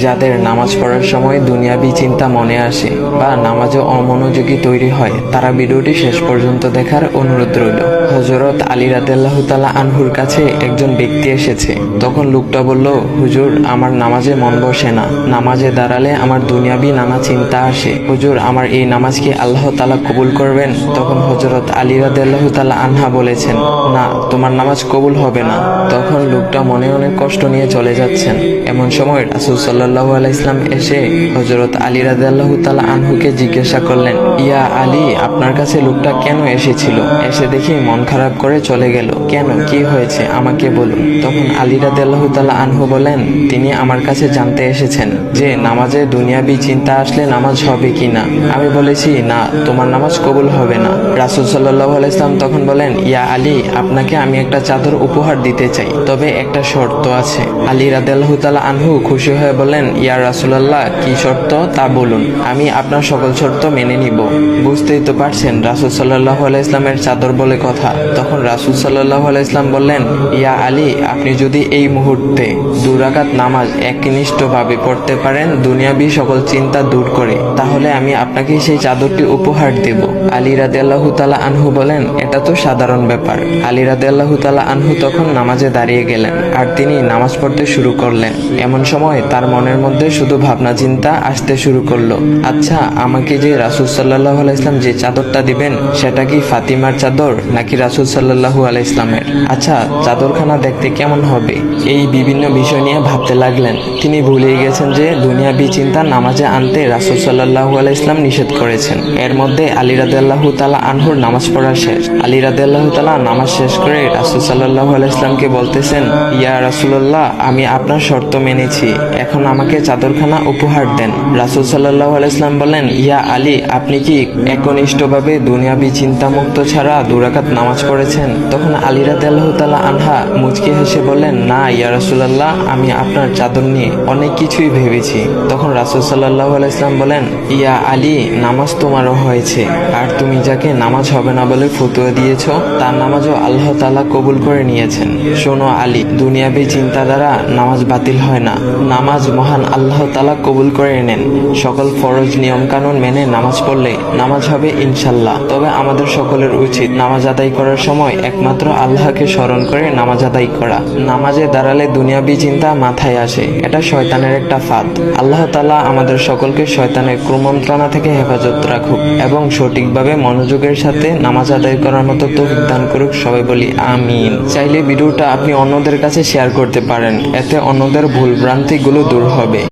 যাদের নামাজ পড়ার সময় দুনিয়াবি চিন্তা মনে আসে বা নামাজে অমনোযোগী তৈরি হয়, তারা ভিডিওটি শেষ পর্যন্ত দেখার অনুরোধ রইল। হযরত আলী রাদিয়াল্লাহু তাআলা আনহুর কাছে একজন ব্যক্তি এসেছে। তখন লোকটা বলল, হুজুর, আমার নামাজে মন বসে না। নামাজে দাঁড়ালে আমার দুনিয়াবি নানা চিন্তা আসে। হুজুর, আমার এই নামাজ কি আল্লাহ তাআলা কবুল করবেন? তখন হযরত আলী রাদিয়াল্লাহু তাআলা আনহা বলেছেন, না, তোমার নামাজ কবুল হবে না। তখন লোকটা মনে অনেক কষ্ট নিয়ে চলে যাচ্ছেন। এমন সময় রাসূল সাল্লাল্লাহু আলাইহি ওয়াসাল্লাম এসে হযরত আলী রাদিয়াল্লাহু তাআলা আনহুকে জিজ্ঞাসা করলেন, ইয়া আলী, আপনার কাছে লোকটা কেন এসেছিল? এসে দেখি মন খারাপ করে চলে গেল। কেন, কি হয়েছে আমাকে বলুন। তখন আলী রাদিয়াল্লাহু তাআলা আনহু বলেন, তিনি আমার কাছে জানতে এসেছেন যে নামাজে দুনিয়াবি চিন্তা আসলে নামাজ হবে কিনা। আমি বলেছি, না, তোমার নামাজ কবুল হবে না। রাসূল সাল্লাল্লাহু আলাইহি ওয়াসাল্লাম তখন বলেন, ইয়া আলী, আপনাকে আমি একটা চাদর উপহার দিতে চাই, তবে একটা শর্ত আছে। আলী রাদিয়াল্লাহু তাআলা আনহু খুশি হয়ে বলেন, ইয়া রাসূলুল্লাহ, কি শর্ত তা বলুন, আমি আপনার সকল শর্ত মেনে নিব। বুঝতেই তো পারছেন রাসূল সাল্লাল্লাহু আলাইহি ওয়াসাল্লামের চাদর বলে কথা। তখন রাসূল সাল্লাল্লাহু আলাইহি ওয়াসাল্লাম বললেন, ইয়া আলী, আপনি যদি এই মুহূর্তে 2 রাকাত নামাজ একনিষ্ঠভাবে পড়তে পারেন দুনিয়াবি সকল চিন্তা দূর করে, তাহলে আমি আপনাকে সেই চাদরটি উপহার দেব। আলী রাদিয়াল্লাহু তাআলা আনহু বলেন, এটা তো সাধারণ ব্যাপার। আলী রাদিয়াল্লাহু তাআলা আনহু তখন নামাজে দাঁড়িয়ে গেলেন আর তিনি নামাজ পড়তে শুরু করলেন। এমন সময় তার মনের মধ্যে শুধু ভাবনা চিন্তা আসতে শুরু করলো, আচ্ছা, আমাকে যে রাসূল সাল্লাল্লাহু আলাইহি ওয়াসাল্লাম যে চাদরটা দিবেন সেটা কি ফাতিমার চাদর নাকি রাসূল সাল্লাল্লাহু আলাইহি ওয়াসাল্লামের? আচ্ছা, চাদরখানা দেখতে কেমন হবে? এই বিভিন্ন বিষয় নিয়ে ভাবতে লাগলেন। তিনি ভুলেই গেছেন যে দুনিয়াবি চিন্তা নামাজে আনতে রাসূল সাল্লাল্লাহু আলাইহি ওয়াসাল্লাম নিষেধ করেছেন। এর মধ্যে আলী রাদিয়াল্লাহু তাআলা আনহুর নামাজ পড়া শেষ। আলী রাদিয়াল্লাহু তাআলা নামাজ শেষ করে রাসূল সাল্লাল্লাহু আলাইহি ওয়াসাল্লামকে বলতেছেন, ইয়া রাসূলুল্লাহ, আমি আপনার শর্ত মেনেছি, এখন আমাকে চাদরখানা উপহার দেন। রাসূল সাল্লাল্লাহু আলাইহি ওয়াসাল্লাম বলেন, ইয়া আলী, আপনি কি একনিষ্ঠভাবে দুনিয়াবি চিন্তামুক্ত ছাড়া 2 রাকাত নামাজ পড়েছেন? তখন আলী রাদিয়াল্লাহু তাআলা আনহা মুচকি হেসে বললেন, না ইয়া রাসূলুল্লাহ, আমি আপনার চাদর নিয়ে অনেক কিছুই ভেবেছি। তখন রাসূল সাল্লাল্লাহু আলাইহি ওয়াসাল্লাম বলেন, ইয়া আলী, নামাজ তোমারও হয়েছে, আর তুমি যাকে নামাজ হবে না বলে ফতোয়া দিয়েছো তার নামাজও আল্লাহ তাআলা কবুল করে নিয়েছেন। শোনো আলী, দুনিয়াবি চিন্তা দ্বারা নামাজ বাতিল হয় না, নামাজ মহান আল্লাহ তাআলা কবুল করে নেন। সকল ফরজ নিয়ম কানুন মেনে নামাজ পড়লে নামাজ হবে ইনশাল্লাহ। তবে আমাদের সকলের উচিত নামাজ আদায় করার সময় একমাত্র আল্লাহকে স্মরণ করে নামাজ আদায় করা। নামাজে দাঁড়ালে দুনিয়াবি চিন্তা মাথায় আসে, এটা শয়তানের একটা ফাঁদ। আল্লাহ তাআলা আমাদের সকলকে শয়তানের কুমন্ত্রণা থেকে হেফাজত রাখুক এবং সঠিকভাবে মনোযোগের সাথে নামাজ আদায় করার মতো তৌফিক দান করুক। সবাই বলি আমিন। চাইলে ভিডিওটা আপনি অন্যদের কাছে শেয়ার করতে পারেন, এতে অন্যদের ভুল ভ্রান্তিগুলো দূর হবে।